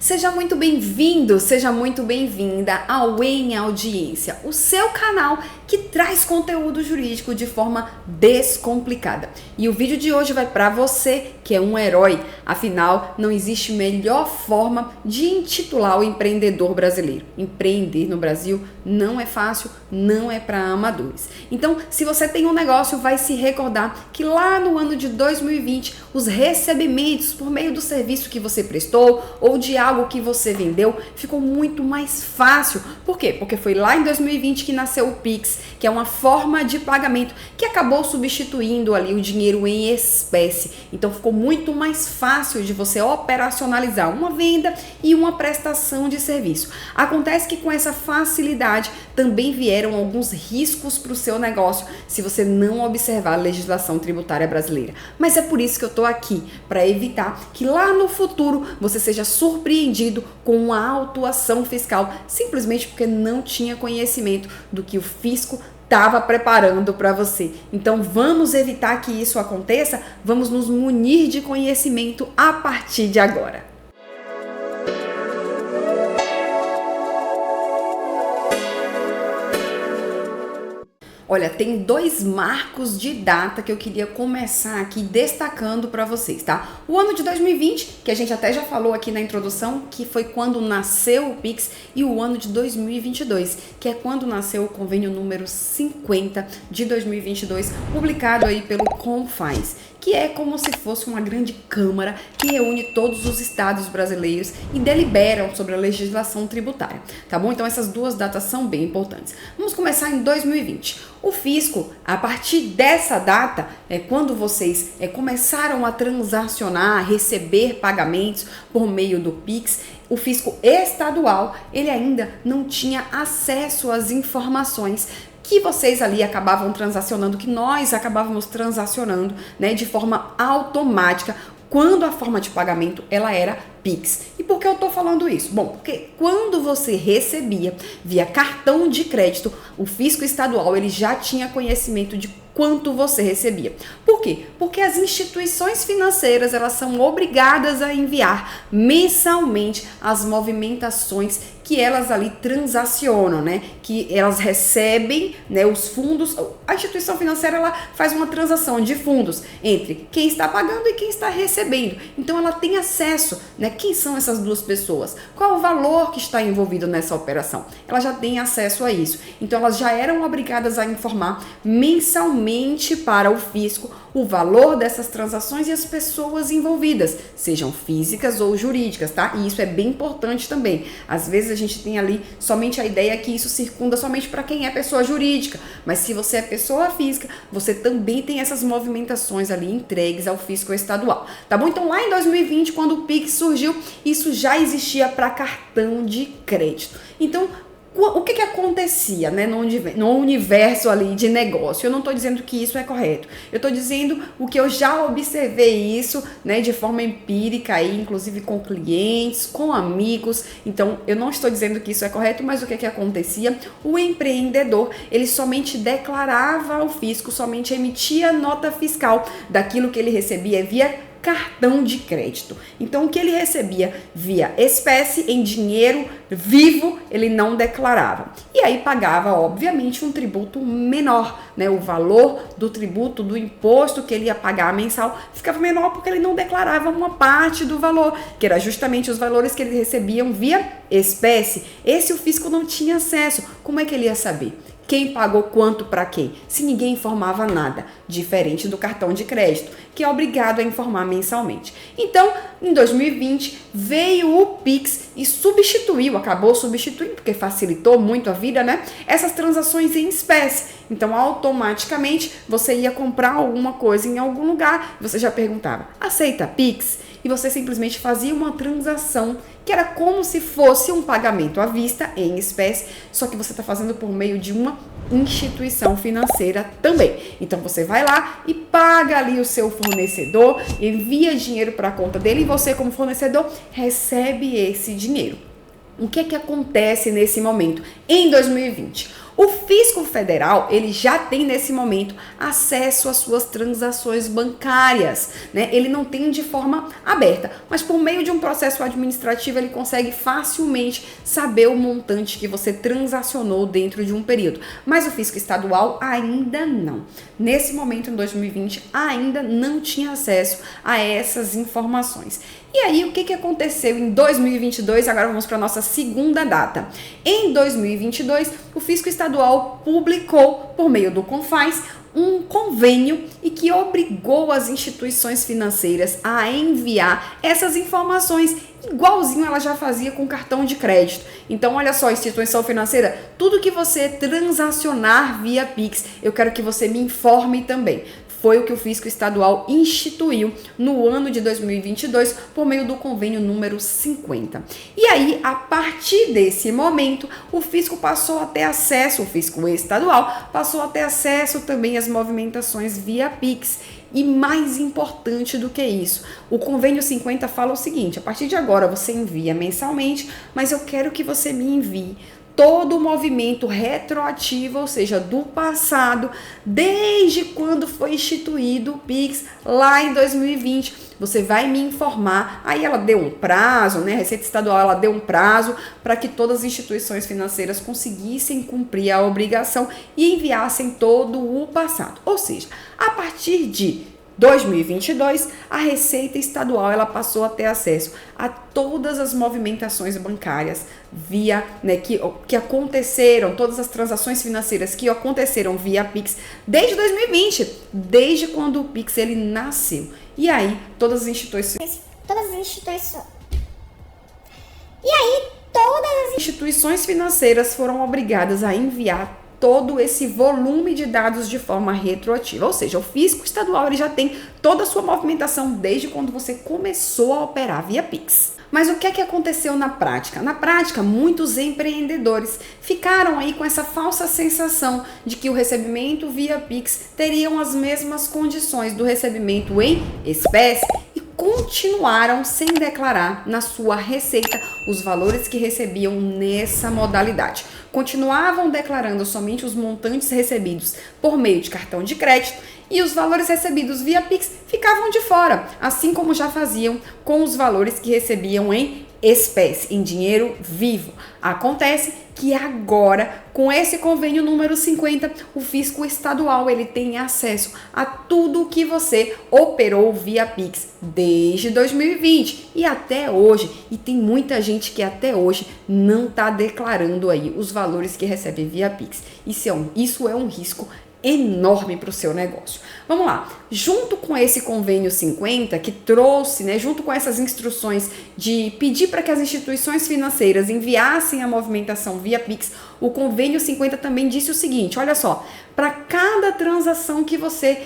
Seja muito bem-vindo, seja muito bem-vinda ao Em Audiência, o seu canal que traz conteúdo jurídico de forma descomplicada. E o vídeo de hoje vai para você que é um herói, afinal não existe melhor forma de intitular o empreendedor brasileiro. Empreender no Brasil não é fácil, não é para amadores. Então, se você tem um negócio, vai se recordar que lá no ano de 2020, os recebimentos por meio do serviço que você prestou ou de algo que você vendeu ficou muito mais fácil. Por quê? Porque foi lá em 2020 que nasceu o Pix, que é uma forma de pagamento que acabou substituindo ali o dinheiro em espécie. Então ficou muito mais fácil de você operacionalizar uma venda e uma prestação de serviço. Acontece que com essa facilidade também vieram alguns riscos para o seu negócio se você não observar a legislação tributária brasileira. Mas é por isso que eu estou aqui, para evitar que lá no futuro você seja surpreendido com uma autuação fiscal simplesmente porque não tinha conhecimento do que o fisco estava preparando para você. Então vamos evitar que isso aconteça, vamos nos munir de conhecimento a partir de agora. Olha, tem dois marcos de data que eu queria começar aqui destacando para vocês, tá? O ano de 2020, que a gente até já falou aqui na introdução, que foi quando nasceu o Pix, e o ano de 2022, que é quando nasceu o convênio número 50 de 2022, publicado aí pelo Confins, que é como se fosse uma grande câmara que reúne todos os estados brasileiros e deliberam sobre a legislação tributária, tá bom? Então essas duas datas são bem importantes. Vamos começar em 2020. O fisco, a partir dessa data, quando vocês começaram a transacionar, a receber pagamentos por meio do Pix, o fisco estadual, ele ainda não tinha acesso às informações que vocês ali acabavam transacionando, que nós acabávamos transacionando, né, de forma automática, quando a forma de pagamento ela era Pix. E por que eu tô falando isso? Bom, porque quando você recebia via cartão de crédito, o fisco estadual ele já tinha conhecimento de quanto você recebia. Por quê? Porque as instituições financeiras elas são obrigadas a enviar mensalmente as movimentações que elas ali transacionam, né? Que elas recebem, né, os fundos. A instituição financeira ela faz uma transação de fundos entre quem está pagando e quem está recebendo. Então ela tem acesso, né? Quem são essas duas pessoas? Qual o valor que está envolvido nessa operação? Ela já tem acesso a isso. Então elas já eram obrigadas a informar mensalmente para o fisco o valor dessas transações e as pessoas envolvidas, sejam físicas ou jurídicas, tá? E isso é bem importante também. Às vezes a gente tem ali somente a ideia que isso circunda somente para quem é pessoa jurídica, mas se você é pessoa física, você também tem essas movimentações ali entregues ao fisco estadual, tá bom? Então lá em 2020, quando o Pix surgiu, isso já existia para cartão de crédito. Então, o que acontecia, né, no universo ali de negócio? Eu não estou dizendo que isso é correto. Eu estou dizendo o que eu já observei isso, né, de forma empírica, aí, inclusive com clientes, com amigos. Então, eu não estou dizendo que isso é correto, mas o que acontecia? O empreendedor, ele somente declarava ao fisco, somente emitia nota fiscal daquilo que ele recebia via cartão de crédito. Então, o que ele recebia via espécie, em dinheiro vivo, ele não declarava. E aí pagava, obviamente, um tributo menor, né? O valor do tributo, do imposto que ele ia pagar mensal, ficava menor porque ele não declarava uma parte do valor, que era justamente os valores que eles recebiam via espécie. Esse o fisco não tinha acesso. Como é que ele ia saber? Quem pagou quanto para quem? Se ninguém informava nada, diferente do cartão de crédito, que é obrigado a informar mensalmente. Então, em 2020, veio o Pix e acabou substituindo, porque facilitou muito a vida, né? Essas transações em espécie. Então, automaticamente, você ia comprar alguma coisa em algum lugar, você já perguntava, aceita Pix? E você simplesmente fazia uma transação que era como se fosse um pagamento à vista em espécie, só que você está fazendo por meio de uma instituição financeira também. Então você vai lá e paga ali o seu fornecedor, envia dinheiro para a conta dele e você, como fornecedor, recebe esse dinheiro. O que acontece nesse momento? Em 2020, O fisco federal, ele já tem nesse momento acesso às suas transações bancárias, né? Ele não tem de forma aberta, mas por meio de um processo administrativo ele consegue facilmente saber o montante que você transacionou dentro de um período. Mas o fisco estadual ainda não. Nesse momento, em 2020, ainda não tinha acesso a essas informações. E aí, o que aconteceu em 2022? Agora vamos para a nossa segunda data. Em 2022, o fisco estadual publicou, por meio do CONFAS, um convênio e que obrigou as instituições financeiras a enviar essas informações, igualzinho ela já fazia com cartão de crédito. Então, olha só, instituição financeira, tudo que você transacionar via Pix, eu quero que você me informe também. Foi o que o fisco estadual instituiu no ano de 2022 por meio do convênio número 50. E aí, a partir desse momento, o fisco passou a ter acesso, o fisco estadual passou a ter acesso também às movimentações via Pix. E mais importante do que isso, o convênio 50 fala o seguinte: a partir de agora você envia mensalmente, mas eu quero que você me envie todo o movimento retroativo, ou seja, do passado, desde quando foi instituído o Pix lá em 2020. Você vai me informar. Aí ela deu um prazo, né? A Receita Estadual ela deu um prazo para que todas as instituições financeiras conseguissem cumprir a obrigação e enviassem todo o passado. Ou seja, a partir de 2022, a Receita Estadual ela passou a ter acesso a todas as movimentações bancárias via, né, que aconteceram, todas as transações financeiras que aconteceram via Pix desde 2020, desde quando o Pix ele nasceu. E aí, todas as instituições financeiras foram obrigadas a enviar todo esse volume de dados de forma retroativa. Ou seja, o fisco estadual ele já tem toda a sua movimentação desde quando você começou a operar via Pix. Mas o que é que aconteceu na prática? Na prática, muitos empreendedores ficaram aí com essa falsa sensação de que o recebimento via Pix teriam as mesmas condições do recebimento em espécie e continuaram sem declarar na sua receita os valores que recebiam nessa modalidade. Continuavam declarando somente os montantes recebidos por meio de cartão de crédito e os valores recebidos via Pix ficavam de fora, assim como já faziam com os valores que recebiam em espécie, em dinheiro vivo. Acontece que agora, com esse convênio número 50, o fisco estadual ele tem acesso a tudo o que você operou via Pix desde 2020 e até hoje. E tem muita gente que até hoje não está declarando aí os valores que recebe via Pix. Isso é um risco enorme para o seu negócio. Vamos lá, junto com esse convênio 50 que trouxe, né, junto com essas instruções de pedir para que as instituições financeiras enviassem a movimentação via Pix, o convênio 50 também disse o seguinte: olha só, para cada transação que você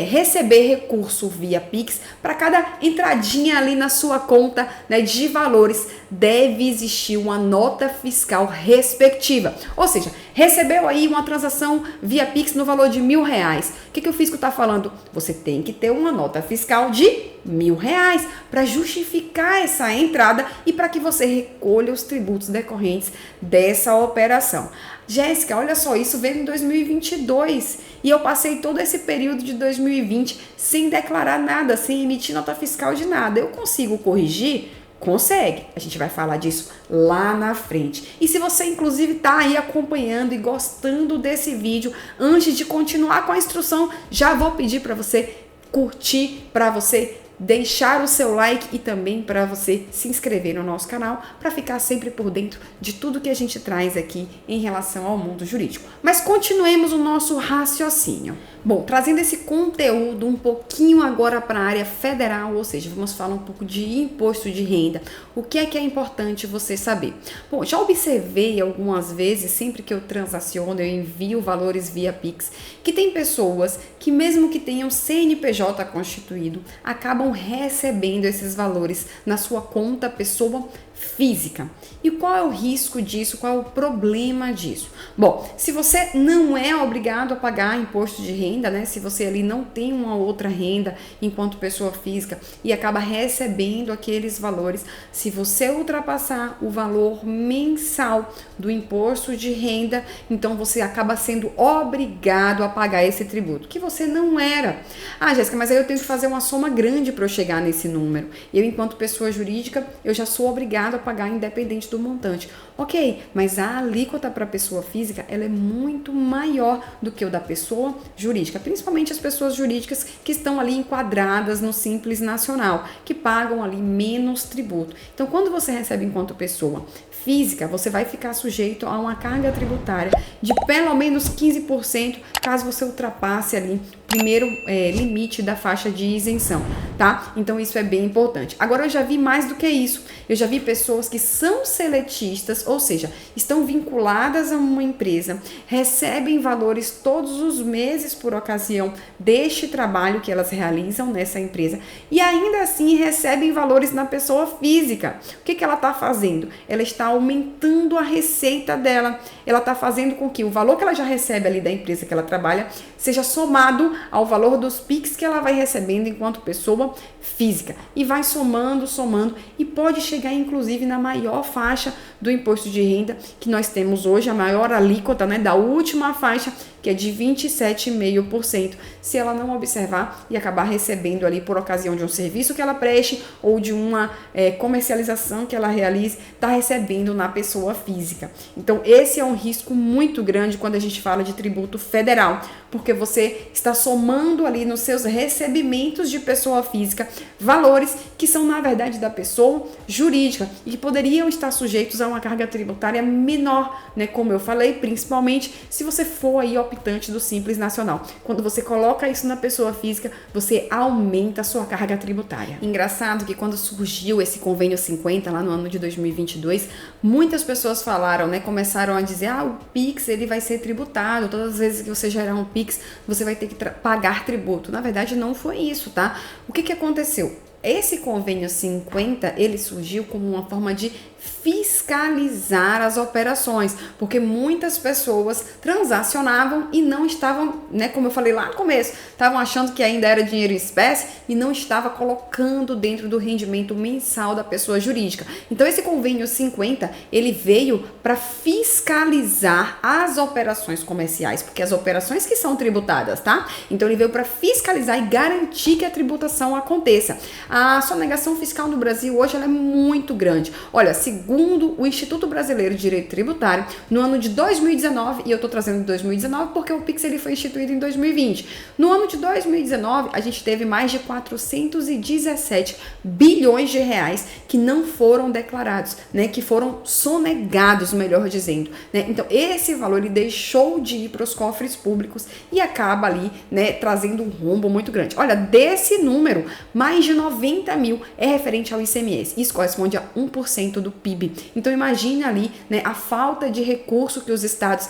receber recurso via Pix, para cada entradinha ali na sua conta, né, de valores, deve existir uma nota fiscal respectiva. Ou seja, recebeu aí uma transação via Pix no valor de R$1.000. O que o fisco está falando? Você tem que ter uma nota fiscal de R$1.000 para justificar essa entrada e para que você recolha os tributos decorrentes dessa operação. Jéssica, olha só, isso veio em 2022 e eu passei todo esse período de 2020 sem declarar nada, sem emitir nota fiscal de nada. Eu consigo corrigir? Consegue. A gente vai falar disso lá na frente. E se você, inclusive, está aí acompanhando e gostando desse vídeo, antes de continuar com a instrução, já vou pedir para você curtir, para você deixar o seu like e também para você se inscrever no nosso canal para ficar sempre por dentro de tudo que a gente traz aqui em relação ao mundo jurídico. Mas continuemos o nosso raciocínio. Bom, trazendo esse conteúdo um pouquinho agora para a área federal, ou seja, vamos falar um pouco de imposto de renda. O que é importante você saber? Bom, já observei algumas vezes, sempre que eu transaciono, eu envio valores via Pix, que tem pessoas que mesmo que tenham CNPJ constituído, acabam recebendo esses valores na sua conta pessoa física. E qual é o risco disso? Qual é o problema disso? Bom, se você não é obrigado a pagar imposto de renda, né? Se você ali não tem uma outra renda enquanto pessoa física e acaba recebendo aqueles valores, se você ultrapassar o valor mensal do imposto de renda, então você acaba sendo obrigado a pagar esse tributo, que você não era. Ah, Jéssica, mas aí eu tenho que fazer uma soma grande para eu chegar nesse número. Eu, enquanto pessoa jurídica, eu já sou obrigado a pagar independente do montante. Ok, mas a alíquota para a pessoa física, ela é muito maior do que o da pessoa jurídica, principalmente as pessoas jurídicas que estão ali enquadradas no Simples Nacional, que pagam ali menos tributo. Então, quando você recebe enquanto pessoa física, você vai ficar sujeito a uma carga tributária de pelo menos 15%, caso você ultrapasse ali o primeiro limite da faixa de isenção, tá? Então isso é bem importante. Agora eu já vi mais do que isso. Eu já vi pessoas que são seletistas, ou seja, estão vinculadas a uma empresa, recebem valores todos os meses por ocasião deste trabalho que elas realizam nessa empresa e ainda assim recebem valores na pessoa física. O que ela está fazendo? Ela está aumentando a receita dela. Ela está fazendo com que o valor que ela já recebe ali da empresa que ela trabalha seja somado ao valor dos PIX que ela vai recebendo enquanto pessoa física. E vai somando e pode chegar inclusive na maior faixa do imposto de renda que nós temos hoje, a maior alíquota, né, da última faixa, que é de 27,5%, se ela não observar e acabar recebendo ali por ocasião de um serviço que ela preste ou de uma comercialização que ela realize, está recebendo na pessoa física. Então, esse é um risco muito grande quando a gente fala de tributo federal, porque você está somando ali nos seus recebimentos de pessoa física valores que são, na verdade, da pessoa jurídica e que poderiam estar sujeitos a uma carga tributária menor, né? Como eu falei, principalmente se você for aí optante do Simples Nacional. Quando você coloca isso na pessoa física, você aumenta a sua carga tributária. Engraçado que quando surgiu esse convênio 50 lá no ano de 2022, muitas pessoas falaram, né? Começaram a dizer, o Pix ele vai ser tributado, todas as vezes que você gerar um Pix, você vai ter que pagar tributo. Na verdade, não foi isso, tá? O que aconteceu? Esse convênio 50, ele surgiu como uma forma de fiscalizar as operações, porque muitas pessoas transacionavam e não estavam, né, como eu falei lá no começo, estavam achando que ainda era dinheiro em espécie e não estava colocando dentro do rendimento mensal da pessoa jurídica. Então esse convênio 50, ele veio para fiscalizar as operações comerciais, porque as operações que são tributadas, tá? Então ele veio para fiscalizar e garantir que a tributação aconteça. A sonegação fiscal no Brasil hoje ela é muito grande. Olha, segundo o Instituto Brasileiro de Direito Tributário, no ano de 2019, e eu estou trazendo 2019 porque o Pix ele foi instituído em 2020. No ano de 2019, a gente teve mais de 417 bilhões de reais que não foram declarados, né, que foram sonegados, melhor dizendo, né? Então, esse valor ele deixou de ir para os cofres públicos e acaba ali, né, trazendo um rombo muito grande. Olha, desse número, mais de 90 mil é referente ao ICMS. Isso corresponde a 1% do PIB. Então imagine ali, né, a falta de recurso que os estados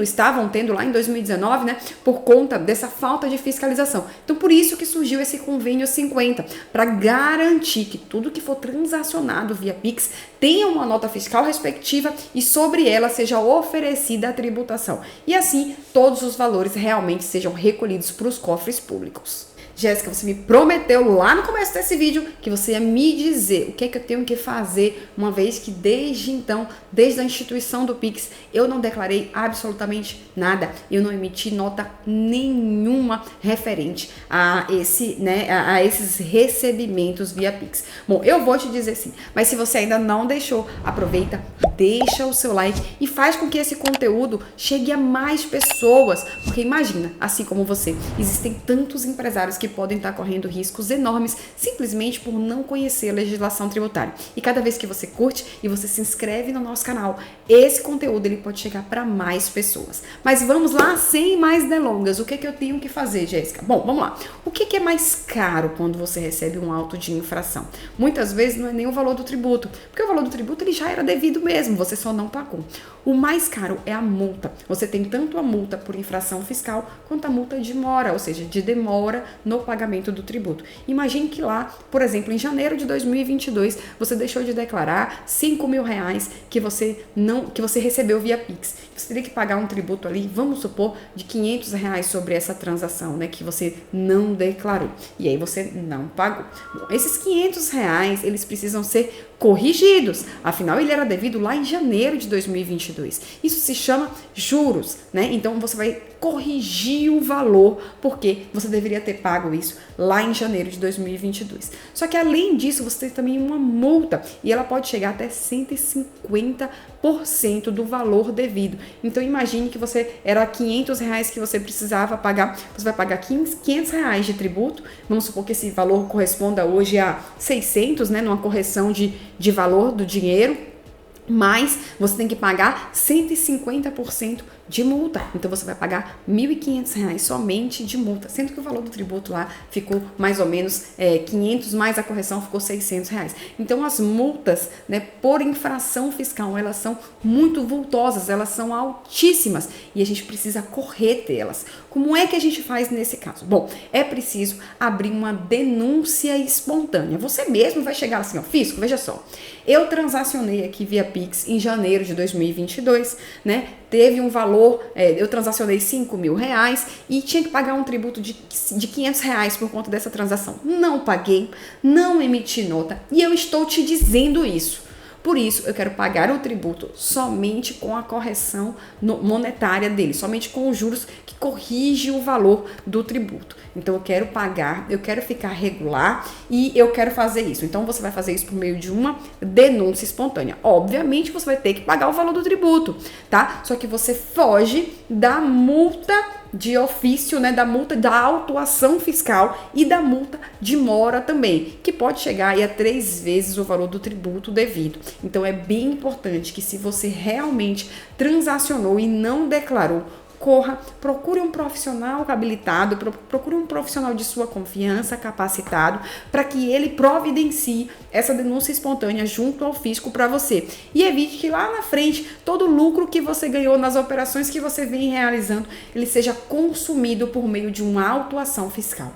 estavam tendo lá em 2019, né, por conta dessa falta de fiscalização. Então por isso que surgiu esse convênio 50, para garantir que tudo que for transacionado via Pix tenha uma nota fiscal respectiva e sobre ela seja oferecida a tributação. E assim todos os valores realmente sejam recolhidos para os cofres públicos. Jéssica, você me prometeu lá no começo desse vídeo que você ia me dizer o que é que eu tenho que fazer, uma vez que desde então, desde a instituição do Pix, eu não declarei absolutamente nada, eu não emiti nota nenhuma referente a esses recebimentos via Pix. Bom, eu vou te dizer sim, mas se você ainda não deixou, aproveita, deixa o seu like e faz com que esse conteúdo chegue a mais pessoas, porque imagina, assim como você, existem tantos empresários que podem estar correndo riscos enormes simplesmente por não conhecer a legislação tributária. E cada vez que você curte e você se inscreve no nosso canal, esse conteúdo ele pode chegar para mais pessoas. Mas vamos lá, sem mais delongas. O que é que eu tenho que fazer, Jéssica? Bom, vamos lá. O que é mais caro quando você recebe um auto de infração? Muitas vezes não é nem o valor do tributo, porque o valor do tributo ele já era devido mesmo, você só não pagou. O mais caro é a multa. Você tem tanto a multa por infração fiscal quanto a multa de mora, ou seja, de demora no no pagamento do tributo. Imagine que lá, por exemplo, em janeiro de 2022, você deixou de declarar R$ 5.000 que você recebeu via Pix. Você teria que pagar um tributo ali, vamos supor, de R$ 500 sobre essa transação, né, que você não declarou. E aí você não pagou. Bom, esses R$ 500, eles precisam ser corrigidos. Afinal, ele era devido lá em janeiro de 2022. Isso se chama juros, né? Então, você vai corrigir o valor, porque você deveria ter pago isso lá em janeiro de 2022. Só que, além disso, você tem também uma multa, e ela pode chegar até 150% do valor devido. Então, imagine que era R$ 500 que você precisava pagar, você vai pagar R$ 500 de tributo, vamos supor que esse valor corresponda hoje a 600, né, numa correção de valor do dinheiro, mas você tem que pagar 150% de multa. Então você vai pagar R$ 1.500 somente de multa, sendo que o valor do tributo lá ficou mais ou menos 500, mais a correção ficou R$ 600. Então as multas, né, por infração fiscal, elas são muito vultosas, elas são altíssimas e a gente precisa correr delas. Como é que a gente faz nesse caso? Bom, é preciso abrir uma denúncia espontânea. Você mesmo vai chegar assim, ó, fisco, veja só, eu transacionei aqui via Pix em janeiro de 2022, né? Teve um valor, eu transacionei R$ 5.000 e tinha que pagar um tributo de R$ 500 por conta dessa transação. Não paguei, não emiti nota e eu estou te dizendo isso. Por isso, eu quero pagar o tributo somente com a correção monetária dele, somente com os juros que corrige o valor do tributo. Então, eu quero pagar, eu quero ficar regular e eu quero fazer isso. Então, você vai fazer isso por meio de uma denúncia espontânea. Obviamente, você vai ter que pagar o valor do tributo, tá? Só que você foge da multa de ofício, né, da multa da autuação fiscal e da multa de mora também, que pode chegar aí a 3 vezes o valor do tributo devido. Então é bem importante que, se você realmente transacionou e não declarou, corra, procure um profissional habilitado, procure um profissional de sua confiança, capacitado, para que ele providencie essa denúncia espontânea junto ao fisco para você. E evite que lá na frente todo o lucro que você ganhou nas operações que você vem realizando, ele seja consumido por meio de uma autuação fiscal.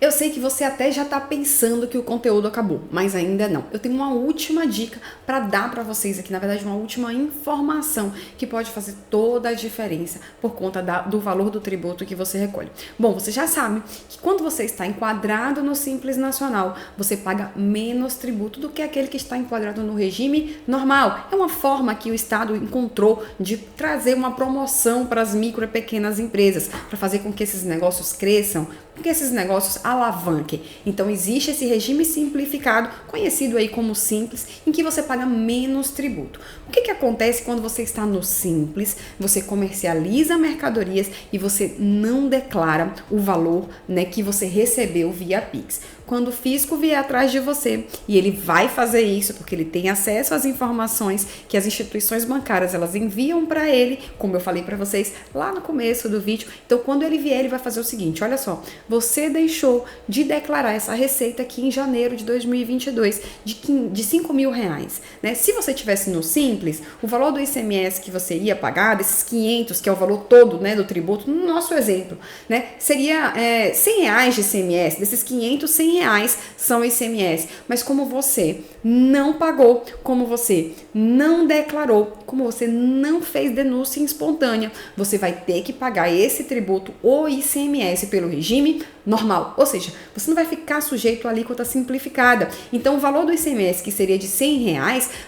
Eu sei que você até já está pensando que o conteúdo acabou, mas ainda não. Eu tenho uma última dica para dar para vocês aqui, na verdade uma última informação que pode fazer toda a diferença por conta do valor do tributo que você recolhe. Bom, você já sabe que quando você está enquadrado no Simples Nacional, você paga menos tributo do que aquele que está enquadrado no regime normal. É uma forma que o Estado encontrou de trazer uma promoção para as micro e pequenas empresas, para fazer com que esses negócios cresçam, com que esses negócios alavanquem. Então existe esse regime simplificado, conhecido aí como Simples, em que você paga menos tributo. O que acontece quando você está no Simples? Você comercializa mercadorias e você não declara o valor, né, que você recebeu via Pix. Quando o fisco vier atrás de você, e ele vai fazer isso porque ele tem acesso às informações que as instituições bancárias elas enviam para ele, como eu falei para vocês lá no começo do vídeo. Então, quando ele vier, ele vai fazer o seguinte: olha só, você deixou de declarar essa receita aqui em janeiro de 2022 de R$ 5.000, né? Se você tivesse no Simples, o valor do ICMS que você ia pagar, desses 500, que é o valor todo, né, do tributo, no nosso exemplo, né, seria R$ 100 de ICMS, desses 500, R$ 100 são ICMS, mas como você não pagou, como você não declarou, como você não fez denúncia espontânea, você vai ter que pagar esse tributo, o ICMS, pelo regime normal, ou seja, você não vai ficar sujeito à alíquota simplificada. Então o valor do ICMS, que seria de R$ 100,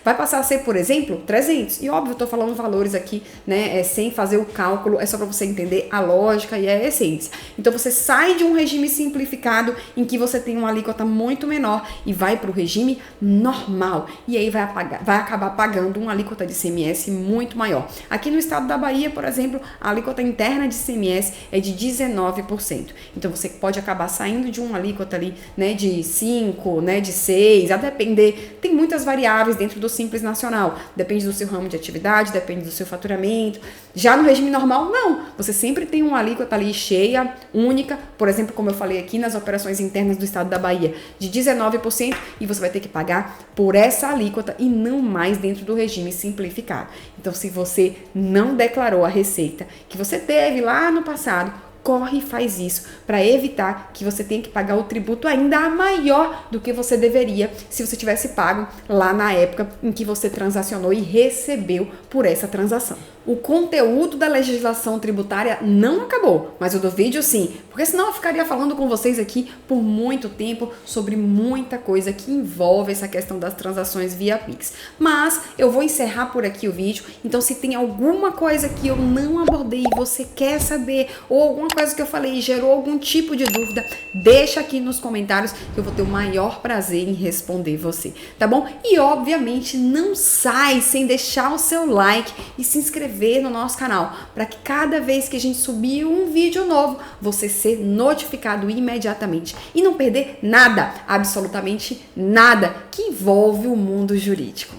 vai passar a ser, por exemplo, 300. E óbvio, eu tô falando valores aqui, né, sem fazer o cálculo, é só para você entender a lógica e a essência. Então você sai de um regime simplificado em que você tem uma alíquota muito menor e vai para o regime normal. E aí vai acabar pagando uma alíquota de ICMS muito maior. Aqui no estado da Bahia, por exemplo, a alíquota interna de ICMS é de 19%. Então você pode acabar saindo de uma alíquota ali, né, de 5, né, de 6, a depender, tem muitas variáveis dentro do Simples Nacional, depende do seu ramo de atividade, depende do seu faturamento. Já no regime normal, não, você sempre tem uma alíquota ali cheia, única, por exemplo, como eu falei aqui nas operações internas do estado da Bahia, de 19%, e você vai ter que pagar por essa alíquota e não mais dentro do regime simplificado. Então, se você não declarou a receita que você teve lá no passado, corre e faz isso para evitar que você tenha que pagar o tributo ainda maior do que você deveria se você tivesse pago lá na época em que você transacionou e recebeu por essa transação. O conteúdo da legislação tributária não acabou, mas o do vídeo sim, porque senão eu ficaria falando com vocês aqui por muito tempo sobre muita coisa que envolve essa questão das transações via Pix. Mas eu vou encerrar por aqui o vídeo, então se tem alguma coisa que eu não abordei e você quer saber, ou alguma coisa que eu falei e gerou algum tipo de dúvida, deixa aqui nos comentários que eu vou ter o maior prazer em responder você, tá bom? E obviamente não sai sem deixar o seu like e se inscrever no nosso canal, para que cada vez que a gente subir um vídeo novo, você ser notificado imediatamente e não perder nada, absolutamente nada, que envolve o mundo jurídico.